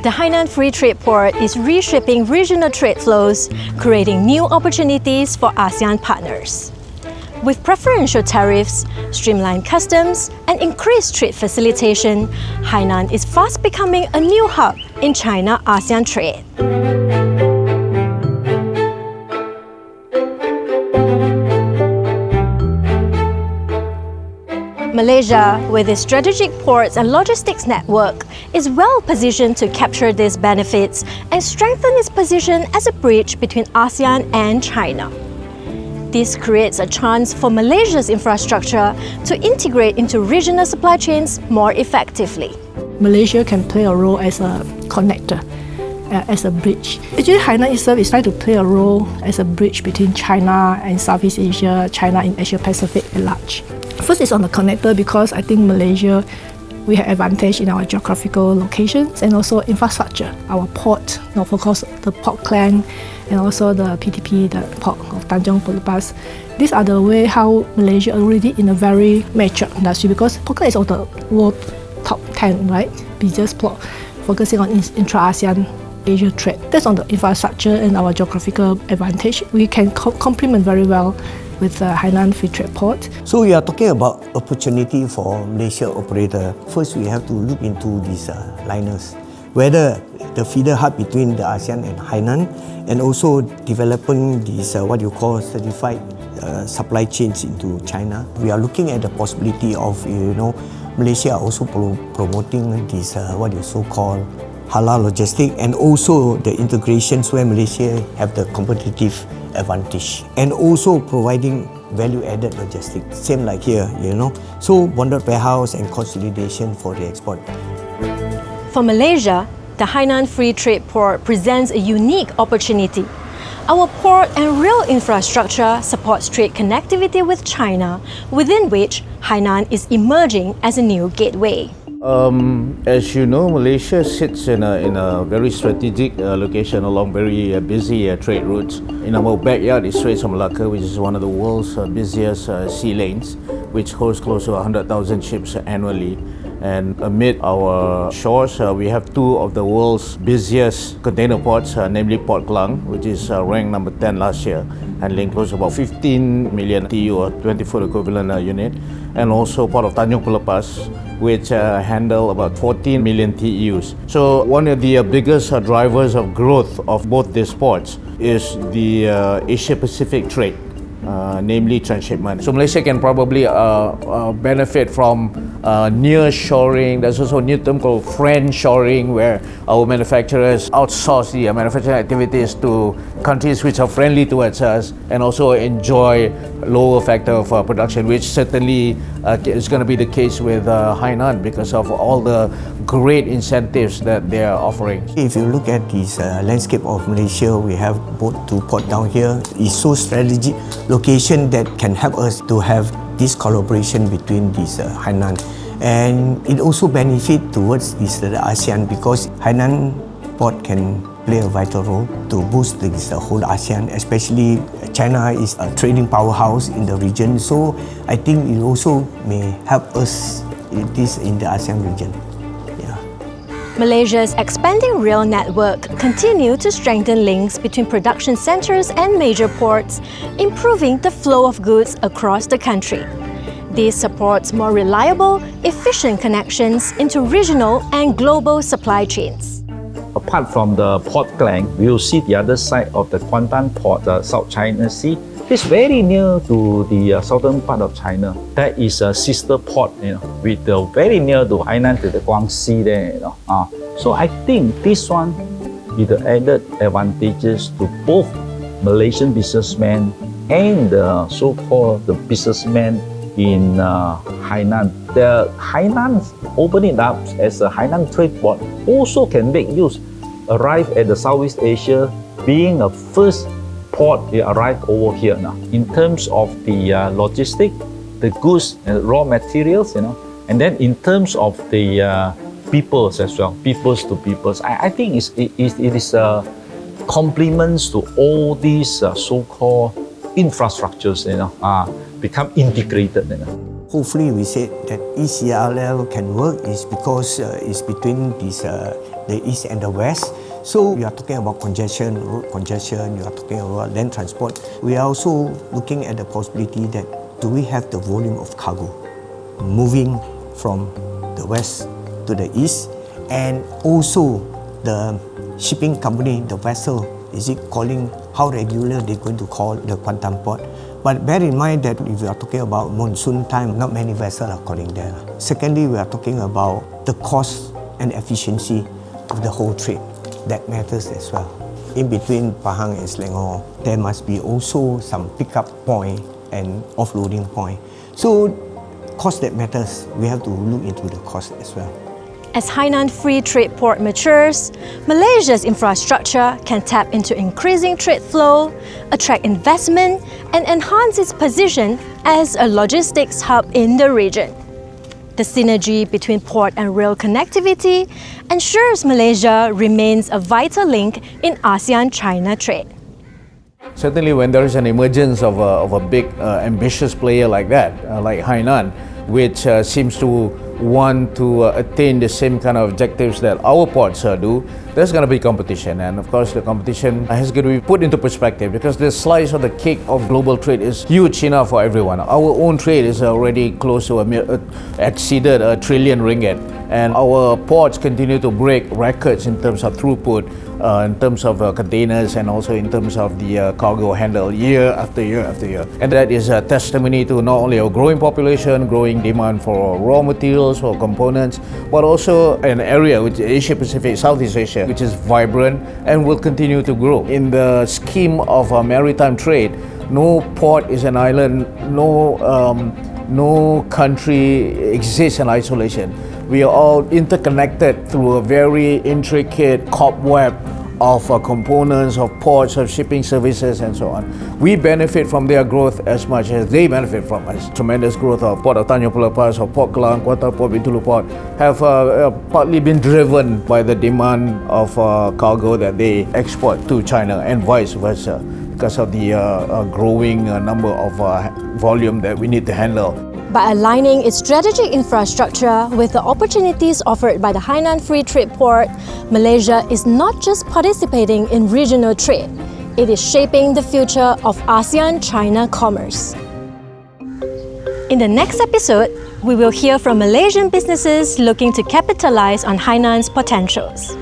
The Hainan Free Trade Port is reshaping regional trade flows, creating new opportunities for ASEAN partners. With preferential tariffs, streamlined customs, and increased trade facilitation, Hainan is fast becoming a new hub in China-ASEAN trade. Malaysia, with its strategic ports and logistics network, is well positioned to capture these benefits and strengthen its position as a bridge between ASEAN and China. This creates a chance for Malaysia's infrastructure to integrate into regional supply chains more effectively. Malaysia can play a role as a connector, as a bridge. Actually, Hainan itself is trying to play a role as a bridge between China and Southeast Asia, China in Asia Pacific at large. First is on the connector because I think Malaysia, we have advantage in our geographical locations and also infrastructure. Our port, of course, the Port Klang and also the FTP, the port of Tanjung Pelepas. These are the way how Malaysia already in a very mature industry because Port Klang is on the world top 10, right? Busiest port focusing on intra-ASEAN Asia trade. That's on the infrastructure and our geographical advantage. We can complement very well with the Hainan Free Trade Port. So we are talking about opportunity for Malaysia operator. First, we have to look into these liners, whether the feeder hub between the ASEAN and Hainan, and also developing these what you call certified supply chains into China. We are looking at the possibility of Malaysia also promoting this what you so-called halal logistic, and also the integrations where Malaysia have the competitive advantage, and also providing value-added logistics, same like here, So bonded warehouse and consolidation for the export. For Malaysia, the Hainan Free Trade Port presents a unique opportunity. Our port and rail infrastructure supports trade connectivity with China, within which Hainan is emerging as a new gateway. As you know, Malaysia sits in a very strategic location along very busy trade routes. In our backyard is Straits of Malacca, which is one of the world's busiest sea lanes, which holds close to 100,000 ships annually. And amid our shores, we have two of the world's busiest container ports, namely Port Klang, which is ranked number 10 last year, handling close to about 15 million TEU or 20-foot equivalent unit, and also Port of Tanjung Pelepas, which handle about 14 million TEUs. So one of the biggest drivers of growth of both these ports is the Asia-Pacific trade, namely transshipment. So Malaysia can probably benefit from near-shoring. There's also a new term called friend-shoring, where our manufacturers outsource the manufacturing activities to countries which are friendly towards us and also enjoy lower factor of production, which certainly is going to be the case with Hainan because of all the great incentives that they are offering. If you look at this landscape of Malaysia, we have both two ports down here. It's so strategic location that can help us to have this collaboration between this Hainan, and it also benefit towards this the ASEAN because Hainan port can play a vital role to boost this whole ASEAN, especially China is a trading powerhouse in the region. So I think it also may help us in the ASEAN region. Malaysia's expanding rail network continue to strengthen links between production centres and major ports, improving the flow of goods across the country. This supports more reliable, efficient connections into regional and global supply chains. Apart from the Port Klang, we will see the other side of the Kuantan Port, the South China Sea. It's very near to the southern part of China. That is a sister port, with very near to Hainan, to the Guangxi there, So I think this one is the added advantages to both Malaysian businessmen and the so-called the businessmen in Hainan. The Hainan opening up as a Hainan trade port also can make use, arrive at the Southeast Asia, being a first port they arrive over here now. In terms of the logistic, the goods and raw materials, and then in terms of the peoples as well, peoples to peoples. I think it is complements to all these so-called infrastructures, become integrated. hopefully we said that ECRL can work is because it's between the east and the west. So we are talking about congestion, road congestion, you are talking about land transport. We are also looking at the possibility that do we have the volume of cargo moving from the west to the east, and also the shipping company, the vessel, is it calling, how regular they're going to call the Kuantan port. But bear in mind that if we are talking about monsoon time, not many vessels are calling there. Secondly, we are talking about the cost and efficiency of the whole trade. That matters as well. In between Pahang and Selangor, there must be also some pickup point and offloading point. So cost that matters, we have to look into the cost as well. As Hainan Free Trade Port matures, Malaysia's infrastructure can tap into increasing trade flow, attract investment, and enhance its position as a logistics hub in the region. The synergy between port and rail connectivity ensures Malaysia remains a vital link in ASEAN-China trade. Certainly when there is an emergence of a big ambitious player like that, like Hainan, which seems to want to attain the same kind of objectives that our ports do, there's going to be competition. And of course the competition has got to be put into perspective, because the slice of the cake of global trade is huge enough for everyone. Our own trade is already close to exceeded $1 trillion, and our ports continue to break records in terms of throughput, in terms of containers, and also in terms of the cargo handle year after year after year. And that is a testimony to not only a growing population, growing demand for raw materials, for components, but also an area which is Asia Pacific, Southeast Asia, which is vibrant and will continue to grow. In the scheme of maritime trade, no port is an island, no country exists in isolation. We are all interconnected through a very intricate cobweb of components, of ports, of shipping services, and so on. We benefit from their growth as much as they benefit from us. Tremendous growth of Port of Tanjung Pelepas, of Port Klang, Kuantan Port, Bintulu Port have partly been driven by the demand of cargo that they export to China, and vice versa, because of the growing number of volume that we need to handle. By aligning its strategic infrastructure with the opportunities offered by the Hainan Free Trade Port, Malaysia is not just participating in regional trade, it is shaping the future of ASEAN-China commerce. In the next episode, we will hear from Malaysian businesses looking to capitalize on Hainan's potentials.